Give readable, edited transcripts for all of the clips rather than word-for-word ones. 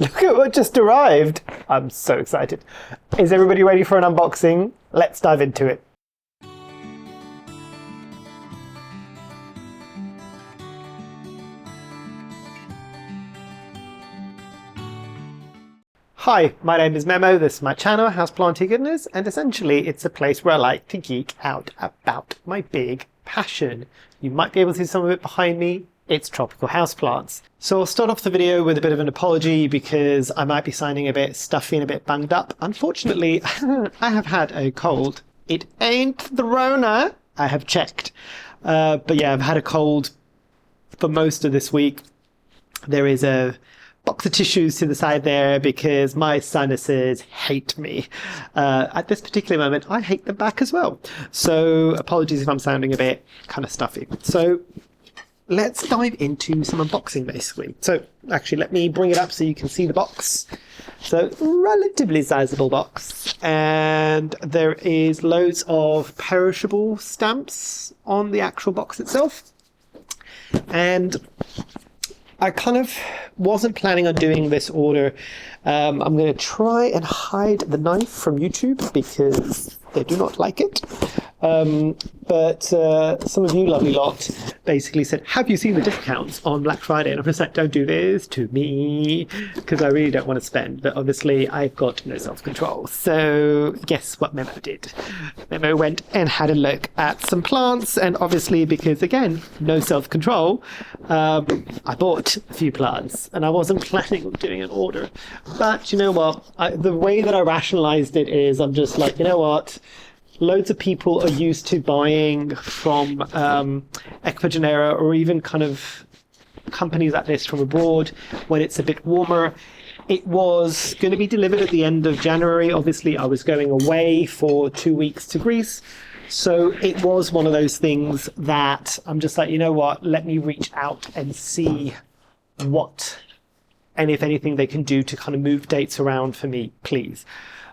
Look at what just arrived. I'm so excited. Is everybody ready for an unboxing? Let's dive into it. Hi, my name is Memo, this is my channel, Houseplantygoodness, and essentially it's a place where I like to geek out about my big passion. You might be able to see some of it behind me. It's tropical houseplants. So I'll start off the video with a bit of an apology because I might be sounding a bit stuffy and a bit bunged up. Unfortunately, I have had a cold. It ain't the Rona. I have checked. But yeah, I've had a cold for most of this week. There is a box of tissues to the side there because my sinuses hate me. At this particular moment, I hate them back as well. So apologies if I'm sounding a bit kind of stuffy. So let's dive into some unboxing basically. So actually let me bring it up so you can see the box. So relatively sizable box, and there is loads of perishable stamps on the actual box itself. And I kind of wasn't planning on doing this order. I'm going to try and hide the knife from YouTube because they do not like it. But some of you lovely lot basically said, have you seen the discounts on Black Friday? And I'm just like, don't do this to me because I really don't want to spend. But obviously I've got no self-control. So guess what Memo did? Memo went and had a look at some plants. And obviously because, again, no self-control, I bought a few plants. And I wasn't planning on doing an order. But you know what? The way that I rationalized it is I'm just like, you know what? Loads of people are used to buying from Ecuagenera or even kind of companies like this from abroad when it's a bit warmer. It was going to be delivered at the end of January. Obviously, I was going away for 2 weeks to Greece. So it was one of those things that I'm just like, you know what, let me reach out and see what, and if anything, they can do to kind of move dates around for me, please.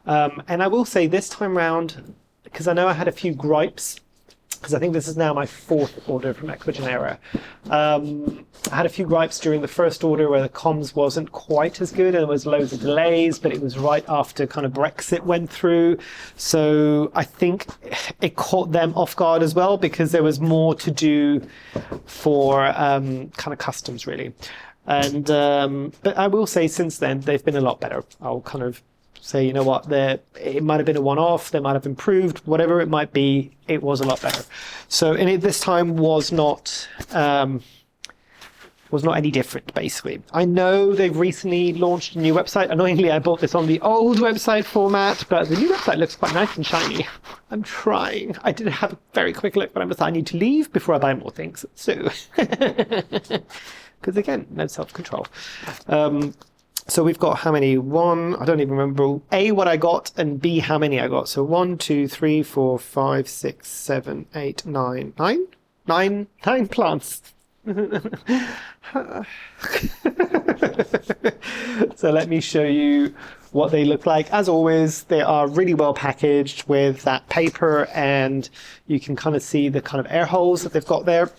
And I will say this time round, because I know I had a few gripes, because I think this is now my 4th order from Ecuagenera. I had a few gripes during the first order where the comms wasn't quite as good and there was loads of delays, but it was right after kind of Brexit went through. So I think it caught them off guard as well because there was more to do for kind of customs really. And but I will say since then, they've been a lot better. I'll kind of say, you know what, it might have been a one-off, they might have improved, whatever it might be, it was a lot better. So, and it this time was not any different, basically. I know they've recently launched a new website. Annoyingly, I bought this on the old website format, but the new website looks quite nice and shiny. I'm trying. I did have a very quick look, but I need to leave before I buy more things. So, because again, no self-control. So we've got how many? One, I don't even remember. A, what I got, and B, how many I got. So 1, 2, 3, 4, 5, 6, 7, 8, 9, 9 plants. So let me show you what they look like. As always, they are really well packaged with that paper, and you can kind of see the kind of air holes that they've got there.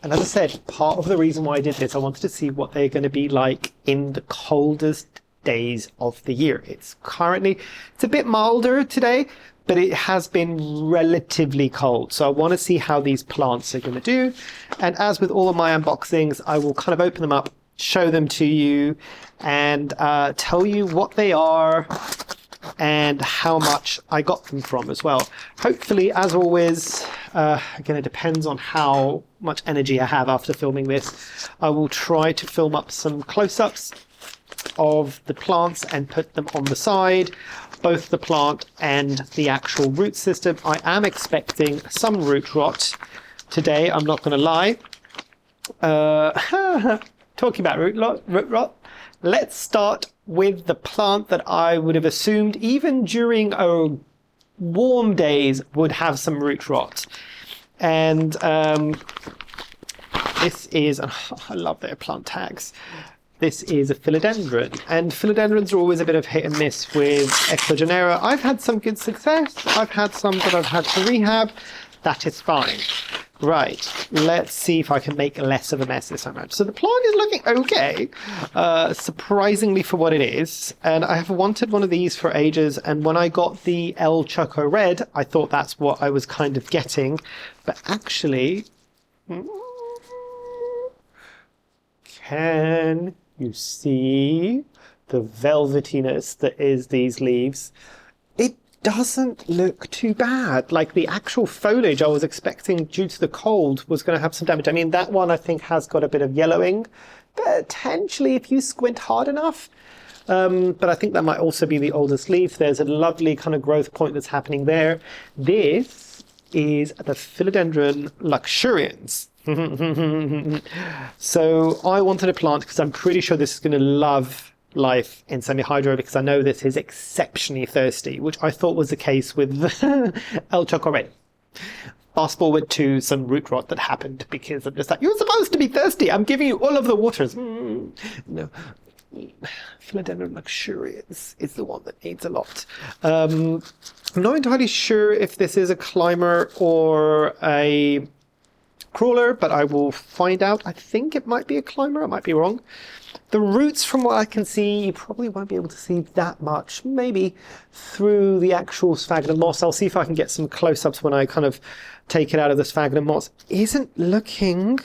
And as I said, part of the reason why I did this, I wanted to see what they're going to be like in the coldest days of the year. It's a bit milder today, but it has been relatively cold. So I want to see how these plants are going to do. And as with all of my unboxings, I will kind of open them up, show them to you, and tell you what they are and how much I got them from as well. Hopefully, as always, again, it depends on how much energy I have after filming this. I will try to film up some close-ups of the plants and put them on the side, both the plant and the actual root system. I am expecting some root rot today, I'm not going to lie. Talking about root rot, let's start with the plant that I would have assumed even during warm days would have some root rot. And this is, I love their plant tags. This is a philodendron, and philodendrons are always a bit of hit and miss with Ecuagenera. I've had some good success. I've had some that I've had to rehab. That is fine. Right, let's see if I can make less of a mess this time around. So the plant is looking okay, surprisingly for what it is. And I have wanted one of these for ages. And when I got the El Choco Red, I thought that's what I was kind of getting. But actually, can you see the velvetiness that is these leaves? It doesn't look too bad. Like the actual foliage I was expecting due to the cold was going to have some damage. I mean, that one I think has got a bit of yellowing, potentially if you squint hard enough. But I think that might also be the oldest leaf. There's a lovely kind of growth point that's happening there. This is the Philodendron luxurians. So I wanted a plant because I'm pretty sure this is going to love life in semi-hydro, because I know this is exceptionally thirsty, which I thought was the case with El Choco Red. Fast forward to some root rot that happened because I'm just like, you're supposed to be thirsty. I'm giving you all of the waters. No. Philodendron luxurians is the one that needs a lot. I'm not entirely sure if this is a climber or a crawler, but I will find out. I think it might be a climber. I might be wrong. The roots, from what I can see, you probably won't be able to see that much, maybe through the actual sphagnum moss. I'll see if I can get some close-ups when I kind of take it out of the sphagnum moss. Isn't looking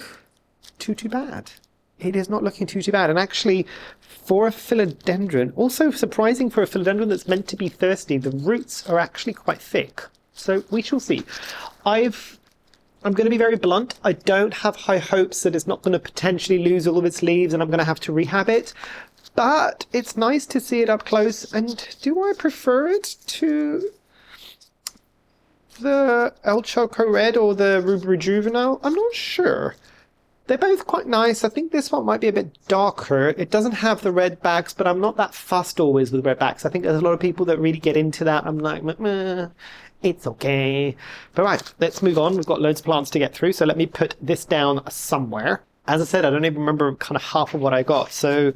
too bad. It is not looking too bad. And actually, for a philodendron, also surprising for a philodendron that's meant to be thirsty, the roots are actually quite thick. So we shall see. I'm going to be very blunt. I don't have high hopes that it's not going to potentially lose all of its leaves and I'm going to have to rehab it. But it's nice to see it up close. And do I prefer it to the El Choco Red or the Rubra Juvenile? I'm not sure. They're both quite nice. I think this one might be a bit darker. It doesn't have the red backs, but I'm not that fussed always with red backs. I think there's a lot of people that really get into that. I'm like, meh. It's okay. But right, let's move on. We've got loads of plants to get through, so let me put this down somewhere. As I said, I don't even remember kind of half of what I got. So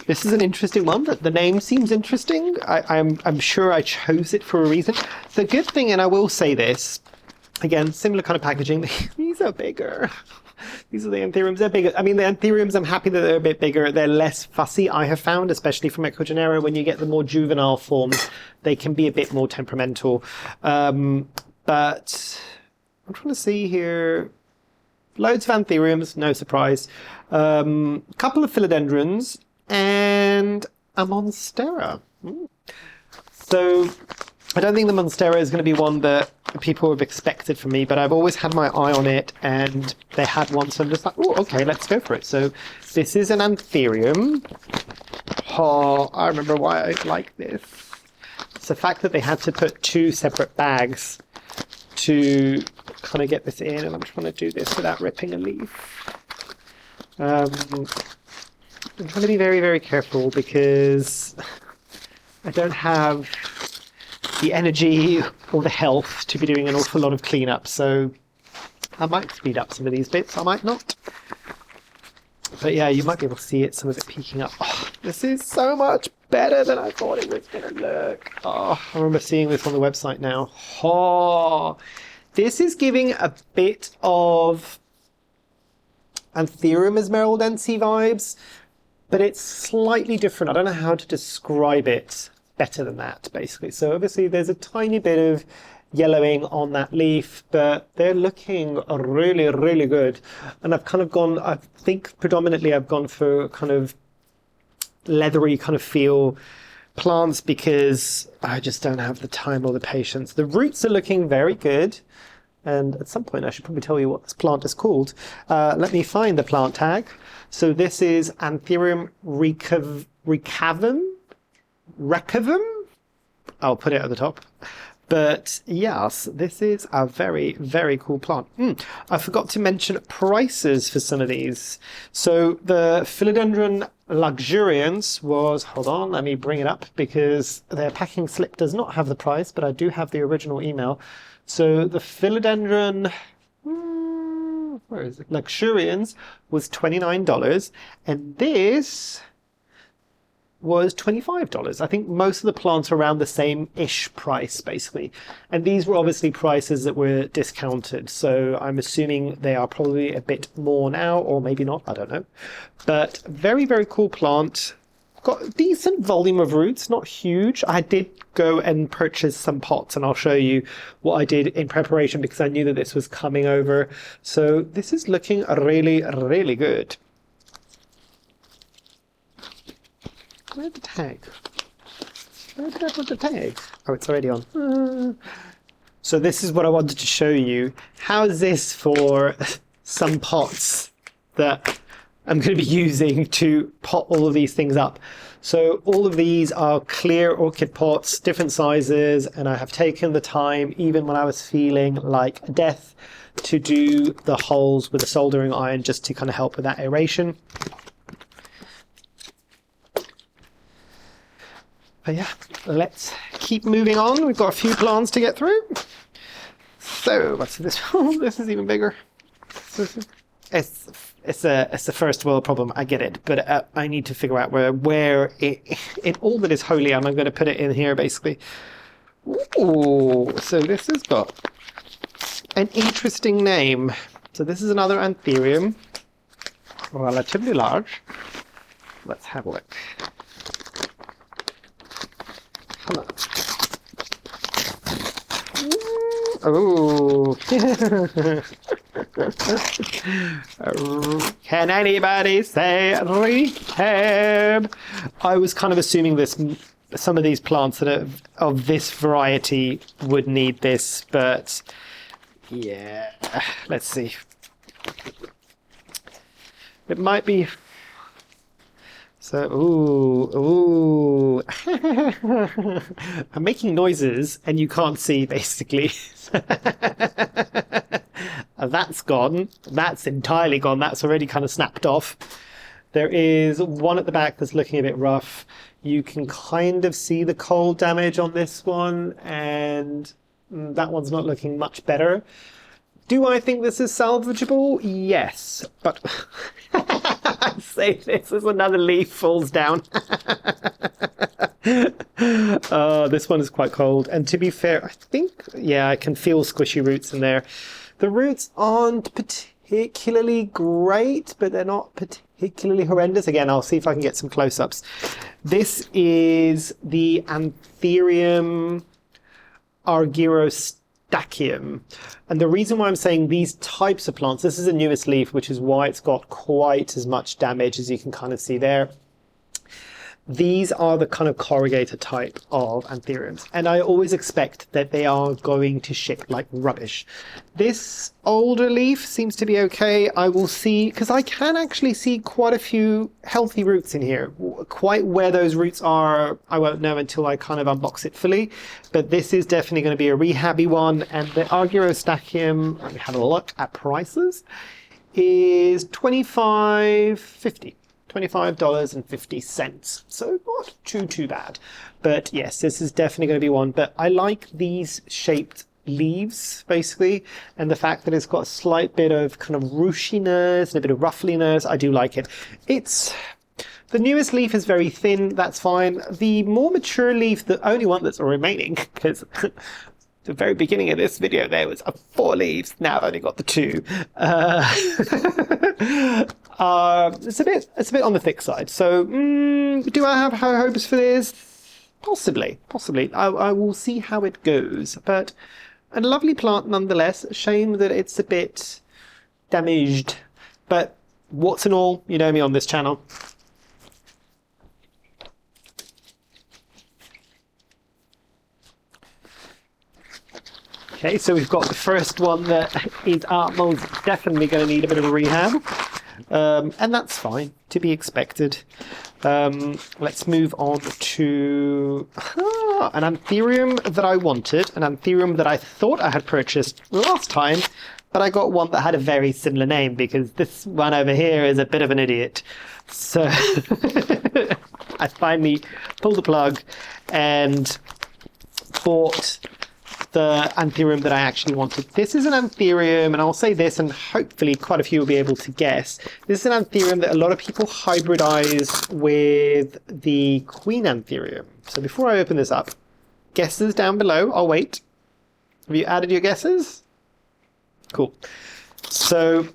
this is an interesting one. The name seems interesting. I'm sure I chose it for a reason. The good thing, and I will say this, again, similar kind of packaging, these are bigger. These are the Anthuriums. They're bigger. I mean, the Anthuriums, I'm happy that they're a bit bigger. They're less fussy, I have found, especially from Ecuagenera. When you get the more juvenile forms, they can be a bit more temperamental. But I'm trying to see here. Loads of Anthuriums, no surprise. A couple of Philodendrons and a Monstera. So I don't think the Monstera is going to be one that people have expected from me, but I've always had my eye on it, and they had one, so I'm just like, oh, okay, let's go for it. So this is an Anthurium. Oh, I remember why I like this. It's the fact that they had to put two separate bags to kind of get this in, and I'm trying to do this without ripping a leaf. I'm trying to be very, very careful because I don't have the energy or the health to be doing an awful lot of cleanup, so I might speed up some of these bits, I might not. But yeah, you might be able to see it, some of it peeking up. Oh, this is so much better than I thought it was going to look. Oh, I remember seeing this on the website now. Oh, this is giving a bit of Anthurium esmeraldense vibes, but it's slightly different. I don't know how to describe it better than that, basically. So obviously there's a tiny bit of yellowing on that leaf, but they're looking really, really good. And I've kind of gone, I think predominantly I've gone for kind of leathery kind of feel plants because I just don't have the time or the patience. The roots are looking very good. And at some point I should probably tell you what this plant is called. Let me find the plant tag. So this is Anthurium recavum. I'll put it at the top. But yes, this is a very, very cool plant. I forgot to mention prices for some of these. So the Philodendron luxurians was, hold on, let me bring it up because their packing slip does not have the price, but I do have the original email. So the Philodendron, where is it? Luxurians was $29, and this was $25. I think most of the plants are around the same-ish price, basically. And these were obviously prices that were discounted, so I'm assuming they are probably a bit more now, or maybe not, I don't know. But very, very cool plant. Got a decent volume of roots, not huge. I did go and purchase some pots, and I'll show you what I did in preparation because I knew that this was coming over. So this is looking really, really good. Where's the tag? Where did I put the tag? Oh, it's already on. So this is what I wanted to show you. How is this for some pots that I'm going to be using to pot all of these things up? So all of these are clear orchid pots, different sizes, and I have taken the time, even when I was feeling like death, to do the holes with a soldering iron just to kind of help with that aeration. But yeah, let's keep moving on. We've got a few plants to get through. So what's this? Oh, this is even bigger. It's a first world problem. I get it, but I need to figure out where in all that is holy, I'm going to put it in here basically. Ooh, so this has got an interesting name. So this is another Anthurium, relatively large. Let's have a look. Come on. Oh. Can anybody say recavum? I was kind of assuming some of these plants that are of this variety would need this, but yeah, let's see. It might be. So, ooh. I'm making noises and you can't see, basically. That's gone. That's entirely gone. That's already kind of snapped off. There is one at the back that's looking a bit rough. You can kind of see the cold damage on this one, and that one's not looking much better. Do I think this is salvageable? Yes, but I say this as another leaf falls down. This one is quite cold, and to be fair, I think, yeah, I can feel squishy roots in there. The roots aren't particularly great, but they're not particularly horrendous. Again, I'll see if I can get some close-ups. This is the Anthurium argyrostachyum. And the reason why I'm saying these types of plants, this is the newest leaf, which is why it's got quite as much damage as you can kind of see there. These are the kind of corrugated type of Anthuriums, and I always expect that they are going to ship like rubbish. This older leaf seems to be okay. I will see, because I can actually see quite a few healthy roots in here. Quite where those roots are, I won't know until I kind of unbox it fully, but this is definitely going to be a rehabby one. And the argyrostachyum, let me have a look at prices, is $25.50. $25.50. So not too bad. But yes, this is definitely going to be one. But I like these shaped leaves, basically, and the fact that it's got a slight bit of kind of ruchiness and a bit of ruffliness. I do like it. The newest leaf is very thin, that's fine. The more mature leaf, the only one that's remaining, because the very beginning of this video there was 4 leaves, now I've only got the 2. It's a bit on the thick side. So do I have high hopes for this? Possibly. I will see how it goes. But a lovely plant nonetheless. A shame that it's a bit damaged. But what's in all, you know me on this channel. Okay, so we've got the first one that is most definitely going to need a bit of a rehab. And that's fine, to be expected. Let's move on to an Anthurium that I wanted, an Anthurium that I thought I had purchased last time, but I got one that had a very similar name because this one over here is a bit of an idiot. So I finally pulled the plug and bought the Anthurium that I actually wanted. This is an Anthurium, and I'll say this, and hopefully quite a few will be able to guess. This is an Anthurium that a lot of people hybridize with the Queen Anthurium. So before I open this up, guesses down below. I'll wait. Have you added your guesses? Cool. So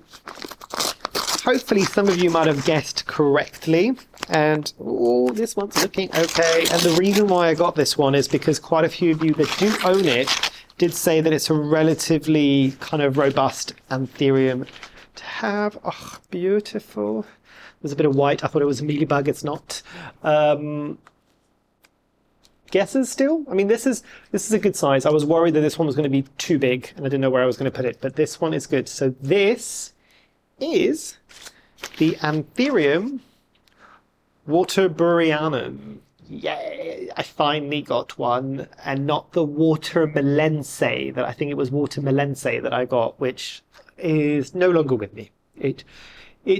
hopefully some of you might have guessed correctly. And oh, this one's looking okay. And the reason why I got this one is because quite a few of you that do own it did say that it's a relatively kind of robust Anthurium to have. Oh, beautiful. There's a bit of white. I thought it was a mealybug. It's not. Guesses still? I mean, this is a good size. I was worried that this one was going to be too big and I didn't know where I was going to put it, but this one is good. So this is the Anthurium waterburyanum. Yay! I finally got one, and not the watermelense that I think it was watermelense that I got, which is no longer with me. It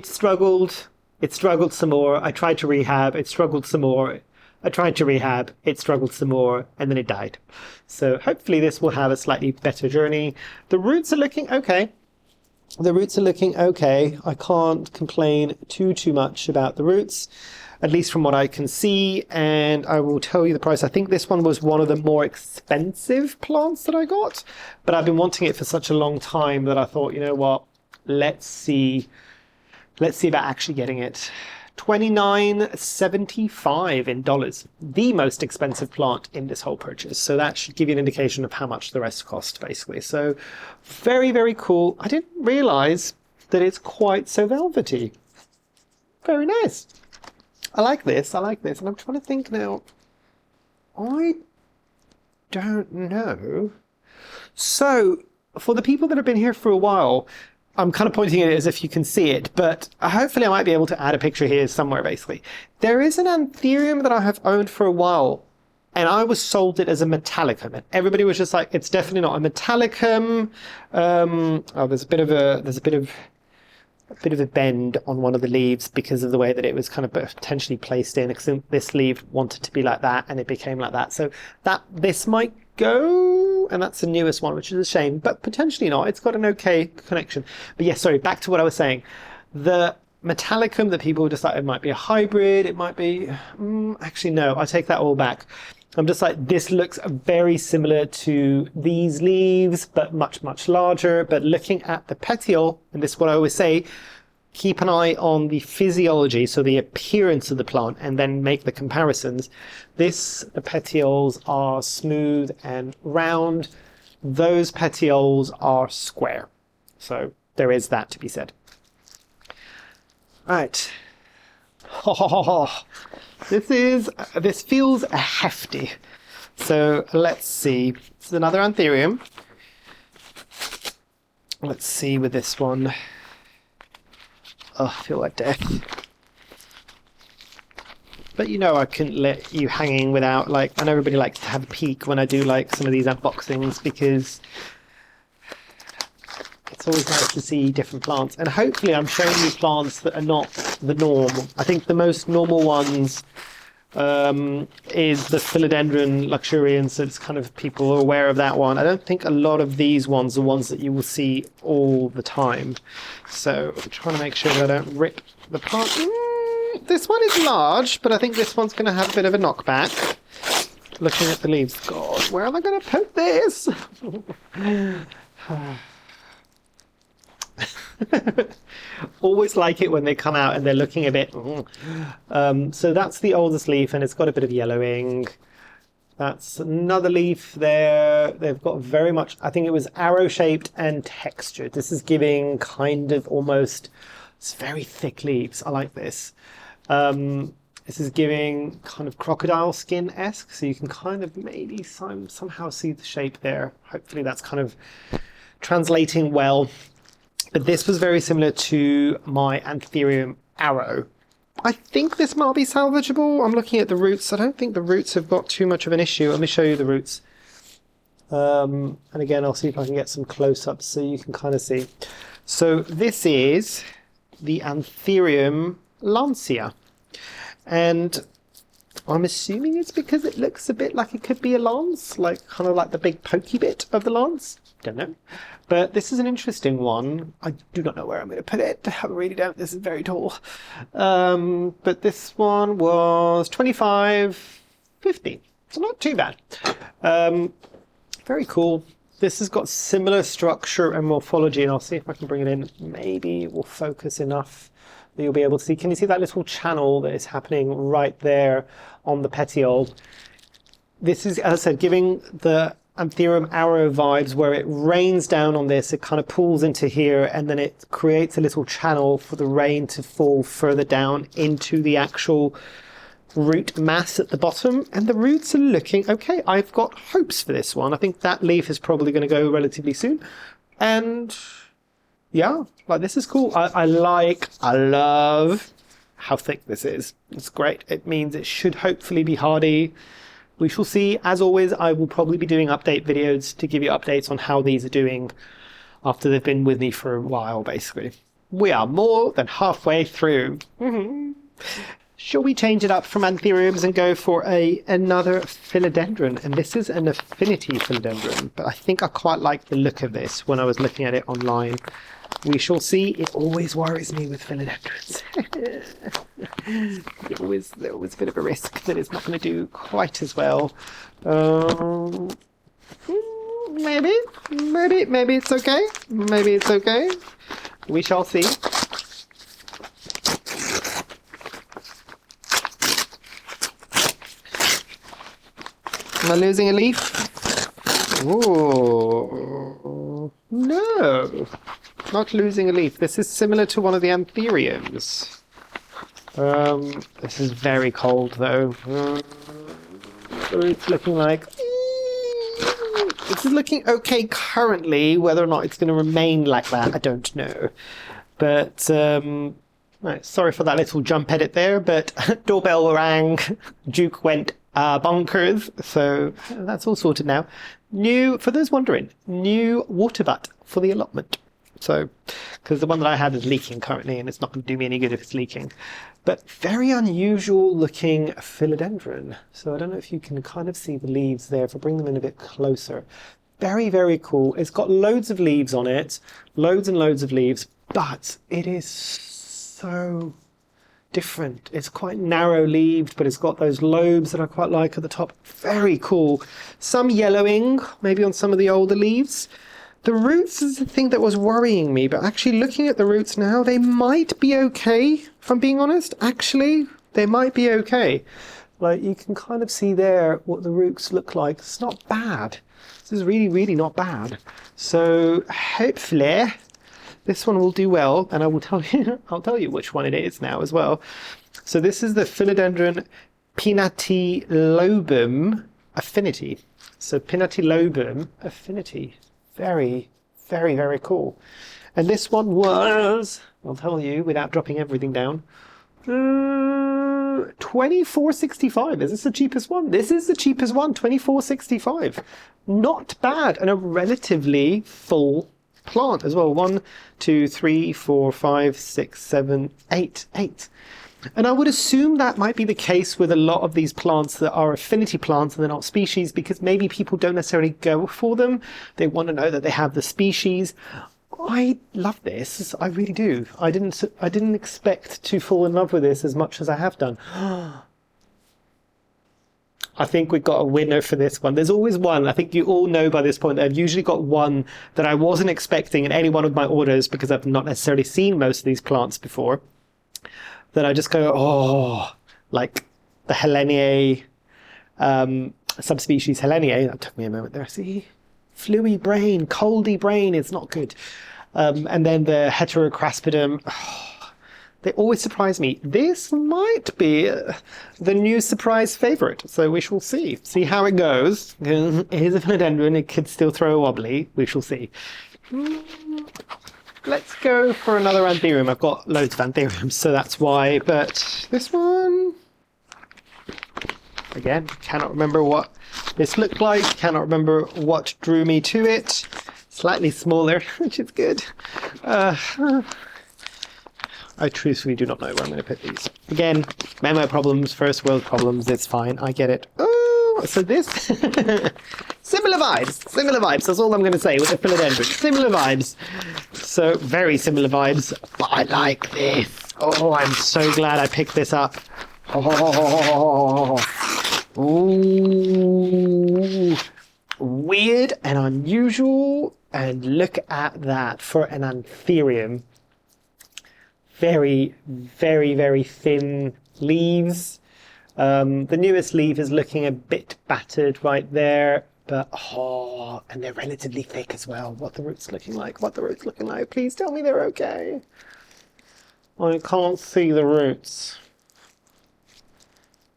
struggled. It struggled some more. I tried to rehab. It struggled some more. I tried to rehab, it struggled some more, and then it died. So hopefully this will have a slightly better journey. The roots are looking okay. The roots are looking okay. I can't complain too much about the roots, at least from what I can see, and I will tell you the price. I think this one was one of the more expensive plants that I got, but I've been wanting it for such a long time that I thought, you know what, let's see about actually getting it. $29.75 in dollars, the most expensive plant in this whole purchase. So that should give you an indication of how much the rest cost, basically. So very, very cool. I didn't realize that it's quite so velvety. Very nice. I like this. I like this. And I'm trying to think now. I don't know. So for the people that have been here for a while, I'm kind of pointing at it as if you can see it, but hopefully I might be able to add a picture here somewhere, basically. There is an Anthurium that I have owned for a while, and I was sold it as a metallicum, and everybody was just like, it's definitely not a metallicum. There's a bit of a bend on one of the leaves because of the way that it was kind of potentially placed in. This leaf wanted to be like that, and it became like that. So this might go, and that's the newest one, which is a shame, but potentially not. It's got an okay connection. But yes, sorry, back to what I was saying. The metallicum that people decide it might be a hybrid, it might be, actually no, I take that all back. I'm just like, this looks very similar to these leaves, but much larger. But looking at the petiole, and this is what I always say, keep an eye on the physiology, so the appearance of the plant, and then make the comparisons. The petioles are smooth and round. Those petioles are square. So there is that to be said. Right. This feels hefty. So let's see. This is another Anthurium. Let's see with this one. Oh, I feel like death. But you know I couldn't let you hanging without, like, and everybody likes to have a peek when I do like some of these unboxings, because it's always nice to see different plants. And hopefully I'm showing you plants that are not the norm. I think the most normal ones is the Philodendron luxurians, so it's kind of people are aware of that one. I don't think a lot of these ones are ones that you will see all the time. So I'm trying to make sure that I don't rip the plant. This one is large, but I think this one's going to have a bit of a knockback. Looking at the leaves. God, where am I going to put this? Always like it when they come out and they're looking a bit. So that's the oldest leaf, and it's got a bit of yellowing. That's another leaf there. They've got very much, I think it was arrow shaped and textured. This is giving kind of almost, it's very thick leaves. I like this. This is giving kind of crocodile skin-esque, so you can kind of maybe somehow see the shape there. Hopefully that's kind of translating well. But this was very similar to my Anthurium arrow. I think this might be salvageable. I'm looking at the roots. I don't think the roots have got too much of an issue. Let me show you the roots. And again, I'll see if I can get some close-ups so you can kind of see. So this is the Anthurium lancea. And I'm assuming it's because it looks a bit like it could be a lance, like kind of like the big pokey bit of the lance. Don't know. But this is an interesting one. I do not know where I'm going to put it. I really don't. This is very tall. But this one was $25.50. So not too bad. Very cool. This has got similar structure and morphology, and I'll see if I can bring it in. Maybe it will focus enough that you'll be able to see. Can you see that little channel that is happening right there on the petiole? This is, as I said, giving the Anthurium arrow vibes, where it rains down on this, it kind of pulls into here, and then it creates a little channel for the rain to fall further down into the actual root mass at the bottom, and the roots are looking okay. I've got hopes for this one. I think that leaf is probably going to go relatively soon, and yeah, like, this is cool. I love how thick this is. It's great. It means it should hopefully be hardy. We shall see. As always, I will probably be doing update videos to give you updates on how these are doing after they've been with me for a while, basically. We are more than halfway through. Shall we change it up from Anthuriums and go for another Philodendron? And this is an affinity Philodendron, but I think I quite like the look of this when I was looking at it online. We shall see. It always worries me with Philodendrons. They're always a bit of a risk that it's not going to do quite as well. Maybe it's okay. Maybe it's okay. We shall see. Am I losing a leaf? Oh, no. Not losing a leaf. This is similar to one of the Anthuriums. This is very cold, though. It's looking like... This is looking okay currently. Whether or not it's going to remain like that, I don't know. But, right, sorry for that little jump edit there, but doorbell rang. Duke went bonkers, so that's all sorted now. For those wondering, new water butt for the allotment. So, because the one that I had is leaking currently, and it's not going to do me any good if it's leaking. But very unusual looking Philodendron. So I don't know if you can kind of see the leaves there. If I bring them in a bit closer. Very, very cool. It's got loads of leaves on it. Loads and loads of leaves. But it is so different. It's quite narrow leaved, but it's got those lobes that I quite like at the top. Very cool. Some yellowing, maybe on some of the older leaves. The roots is the thing that was worrying me, but actually looking at the roots now, they might be okay, if I'm being honest. Actually, they might be okay. Like, you can kind of see there what the roots look like. It's not bad. This is really, really not bad. So hopefully this one will do well, and I will tell you, I'll tell you which one it is now as well. So this is the Philodendron pinnatilobum affinity. So pinnatilobum affinity. Very, very, very cool. And this one was, I'll tell you without dropping everything down, $24.65. Is this the cheapest one? This is the cheapest one, $24.65. Not bad, and a relatively full plant as well. 1, 2, 3, 4, 5, 6, 7, 8. And I would assume that might be the case with a lot of these plants that are affinity plants and they're not species, because maybe people don't necessarily go for them. They want to know that they have the species. I love this. I really do. I didn't expect to fall in love with this as much as I have done. I think we've got a winner for this one. There's always one. I think you all know by this point that I've usually got one that I wasn't expecting in any one of my orders, because I've not necessarily seen most of these plants before. That I just go, oh, like the Heleniae, subspecies Heleniae. That took me a moment there. See? Fluey brain, coldy brain, it's not good. And then the Heterocraspidum. Oh, they always surprise me. This might be the new surprise favourite. So we shall see. See how it goes. Here's a Philodendron. It could still throw a wobbly. We shall see. Let's go for another Anthurium. I've got loads of Anthuriums, so that's why. But this one, again, cannot remember what this looked like. Cannot remember what drew me to it. Slightly smaller, which is good. I truthfully do not know where I'm going to put these. Again, memo problems, first world problems, it's fine, I get it. Oh, so this, similar vibes, that's all I'm going to say with the philodendron, similar vibes. So, very similar vibes, but I like this. Oh, I'm so glad I picked this up. Oh, ooh, weird and unusual, and look at that for an Anthurium. Very, very, very thin leaves. The newest leaf is looking a bit battered right there, but and they're relatively thick as well. What the roots looking like? Please tell me they're okay. I can't see the roots.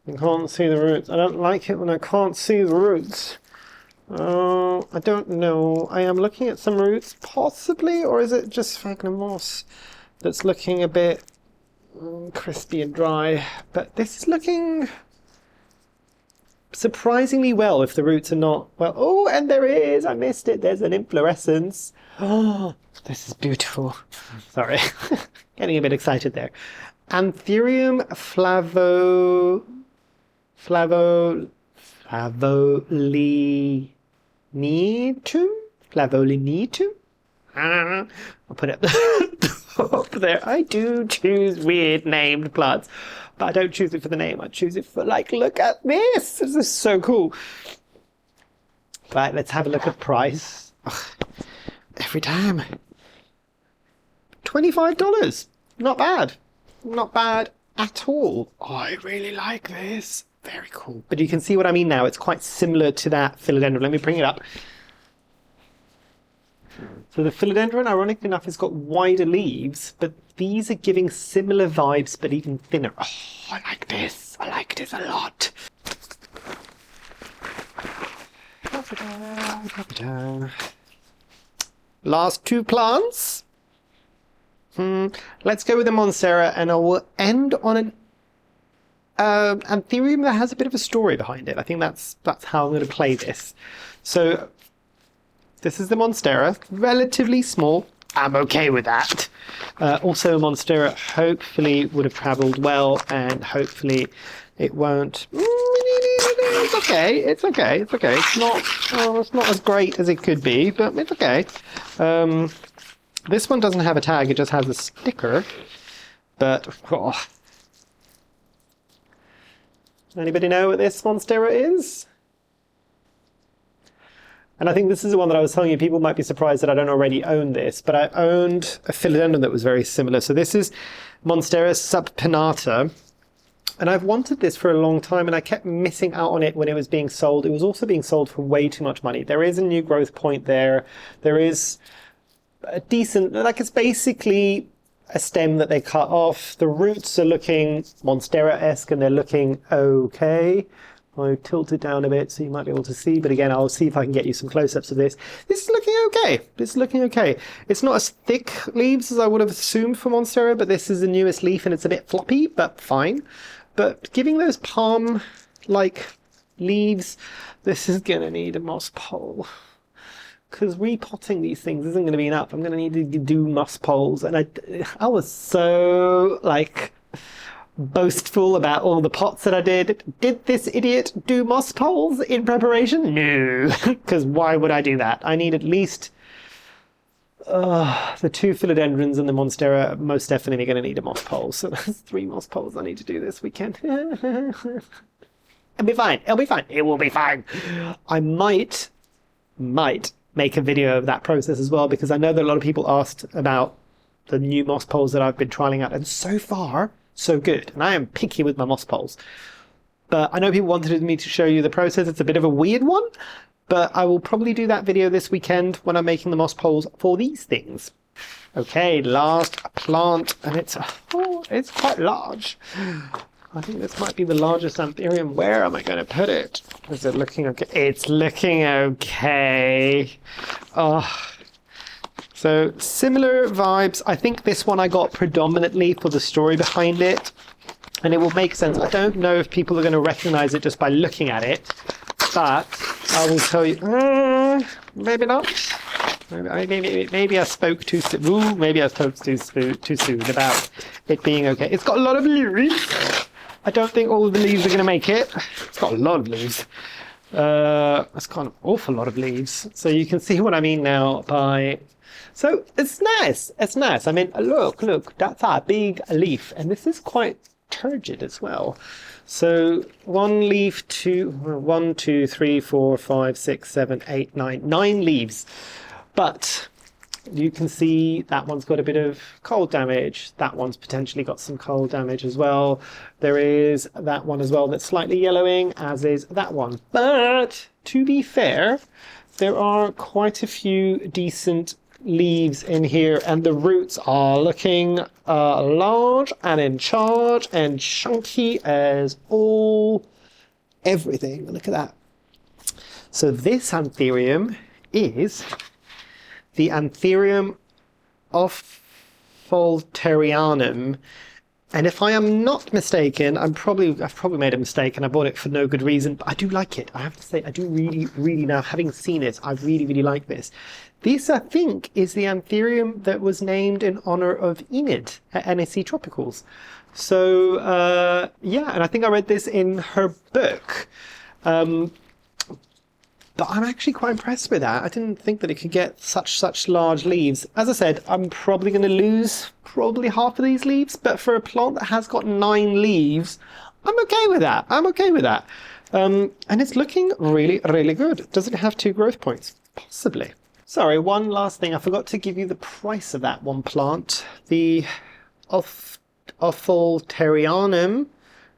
I don't like it when I can't see the roots. I don't know. I am looking at some roots, possibly, or is it just sphagnum moss that's looking a bit crispy and dry? But this is looking surprisingly well if the roots are not well. Oh, and there is, I missed it, there's an inflorescence. Oh, this is beautiful. Sorry, getting a bit excited there. Anthurium flavolineatum. I'll put it up there. I do choose weird named plants, but I don't choose it for the name. I choose it for, like, look at this. This is so cool. Right, let's have a look at price. Ugh, every time. $25. Not bad. Not bad at all. Oh, I really like this. Very cool. But you can see what I mean now. It's quite similar to that philodendron. Let me bring it up. So the philodendron, ironically enough, has got wider leaves, but these are giving similar vibes, but even thinner. Oh, I like this. I like this a lot. Last two plants. Let's go with the Monstera, and I will end on an Anthurium that has a bit of a story behind it. I think that's how I'm going to play this. So this is the Monstera, relatively small. I'm okay with that. Also, Monstera hopefully would have travelled well, and hopefully it won't. It's okay. It's okay. It's okay. It's not as great as it could be, but it's okay. This one doesn't have a tag; it just has a sticker. But anybody know what this Monstera is? And I think this is the one that I was telling you, people might be surprised that I don't already own this, but I owned a philodendron that was very similar. So this is Monstera subpinnata, and I've wanted this for a long time, and I kept missing out on it when it was being sold. It was also being sold for way too much money. There is a new growth point there. There is a decent, like, it's basically a stem that they cut off. The roots are looking Monstera-esque, and they're looking okay. I tilt it down a bit so you might be able to see, but again, I'll see if I can get you some close-ups of this. This is looking okay. This is looking okay. It's not as thick leaves as I would have assumed for Monstera, but this is the newest leaf and it's a bit floppy, but fine. But giving those palm-like leaves, this is going to need a moss pole. Because repotting these things isn't going to be enough. I'm going to need to do moss poles, and I was so, like, boastful about all the pots that I did. Did this idiot do moss poles in preparation? No, because why would I do that? I need at least the two philodendrons and the Monstera are most definitely going to need a moss pole. So there's 3 moss poles I need to do this weekend. It'll be fine. It'll be fine. It will be fine. I might make a video of that process as well, because I know that a lot of people asked about the new moss poles that I've been trialing out, and so far so good. And I am picky with my moss poles, but I know people wanted me to show you the process. It's a bit of a weird one, but I will probably do that video this weekend when I'm making the moss poles for these things. Okay, last plant, and it's quite large. I think this might be the largest Anthurium. Where am I going to put it? Is it looking okay? It's looking okay. Oh. So similar vibes. I think this one I got predominantly for the story behind it, and it will make sense. I don't know if people are going to recognize it just by looking at it, but I will tell you, maybe not. Maybe I spoke too soon. Maybe I spoke too soon about it being okay. It's got a lot of leaves. I don't think all of the leaves are going to make it. It's got a lot of leaves. It's got an awful lot of leaves. So you can see what I mean now by... So it's nice. It's nice. I mean, look, that's a big leaf. And this is quite turgid as well. So 1 leaf, 1, 2, 3, 4, 5, 6, 7, 8, 9. 9 leaves. But you can see that one's got a bit of cold damage. That one's potentially got some cold damage as well. There is that one as well that's slightly yellowing, as is that one. But to be fair, there are quite a few decent leaves in here, and the roots are looking large and in charge and chunky as everything. Look at that. So this Anthurium is the Anthurium offolterianum, and if I am not mistaken, I've probably made a mistake and I bought it for no good reason, but I do like it. I have to say, I do really now, having seen it, I really like this. This, I think, is the Anthurium that was named in honor of Enid at NSC Tropicals. So yeah, and I think I read this in her book. But I'm actually quite impressed with that. I didn't think that it could get such large leaves. As I said, I'm probably going to lose half of these leaves, but for a plant that has got 9 leaves, I'm okay with that. And it's looking really good. Does it have 2 growth points? Possibly. Sorry, one last thing. I forgot to give you the price of that one plant. The offolterianum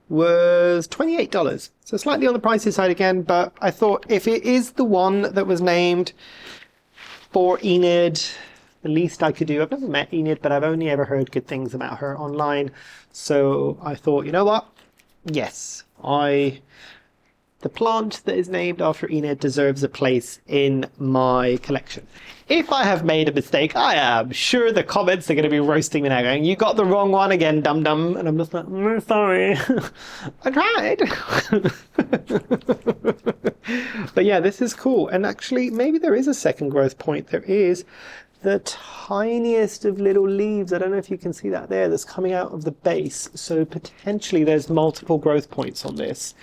was $28. So slightly on the pricey side again, but I thought if it is the one that was named for Enid, the least I could do. I've never met Enid, but I've only ever heard good things about her online. So I thought, you know what? Yes, the plant that is named after Enid deserves a place in my collection. If I have made a mistake, I am sure the comments are going to be roasting me now, going, "You got the wrong one again, dum-dum." And I'm just like, sorry. I tried. But yeah, this is cool. And actually, maybe there is a second growth point. There is the tiniest of little leaves. I don't know if you can see that there, that's coming out of the base. So potentially there's multiple growth points on this.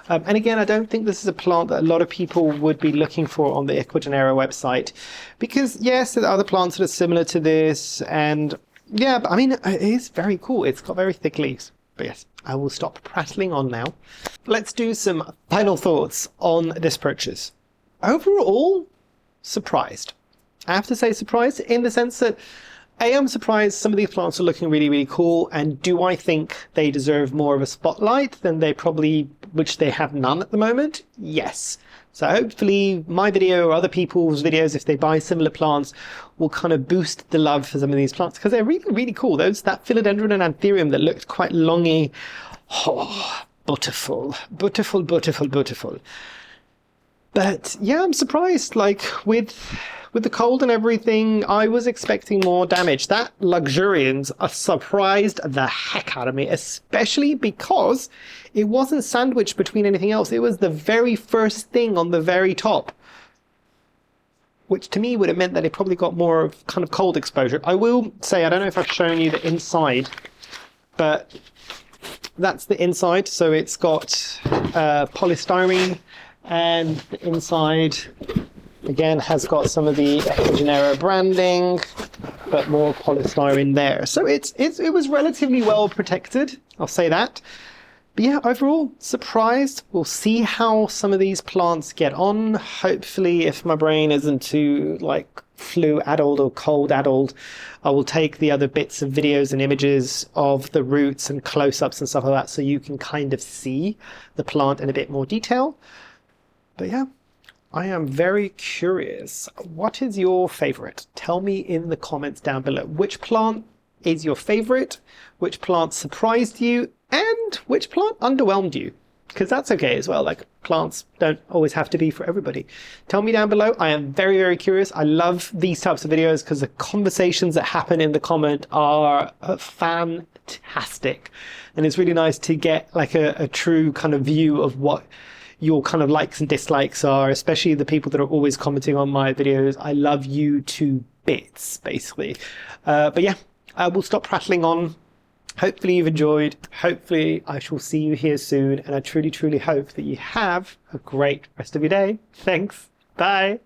And again, I don't think this is a plant that a lot of people would be looking for on the Ecuagenera website, because yes, there are other plants that are similar to this, and yeah, but I mean, it is very cool. It's got very thick leaves. But yes, I will stop prattling on now. Let's do some final thoughts on this purchase. Overall, surprised. I have to say surprised in the sense that I'm surprised some of these plants are looking really cool, and do I think they deserve more of a spotlight than they probably, which they have none at the moment? Yes. So hopefully my video or other people's videos, if they buy similar plants, will kind of boost the love for some of these plants, because they're really cool. That Philodendron and Anthurium that looked quite longy. Oh, beautiful. But yeah, I'm surprised. Like with the cold and everything, I was expecting more damage. That luxurians surprised the heck out of me, especially because it wasn't sandwiched between anything else. It was the very first thing on the very top, which to me would have meant that it probably got more of kind of cold exposure. I will say, I don't know if I've shown you the inside, but that's the inside. So it's got polystyrene, and the inside again has got some of the Ecuagenera branding, but more polystyrene there. So it was relatively well protected, I'll say that. But yeah, overall, surprised. We'll see how some of these plants get on. Hopefully, if my brain isn't too like flu-addled or cold-addled, I will take the other bits of videos and images of the roots and close-ups and stuff like that, so you can kind of see the plant in a bit more detail. But yeah, I am very curious. What is your favorite? Tell me in the comments down below. Which plant is your favorite? Which plant surprised you? And which plant underwhelmed you? Because that's okay as well. Like, plants don't always have to be for everybody. Tell me down below. I am very curious. I love these types of videos because the conversations that happen in the comment are fantastic. And it's really nice to get like a true kind of view of what your kind of likes and dislikes are, especially the people that are always commenting on my videos. I love you to bits, basically. But yeah, I will stop prattling on. Hopefully you've enjoyed. Hopefully I shall see you here soon. And I truly, truly hope that you have a great rest of your day. Thanks. Bye.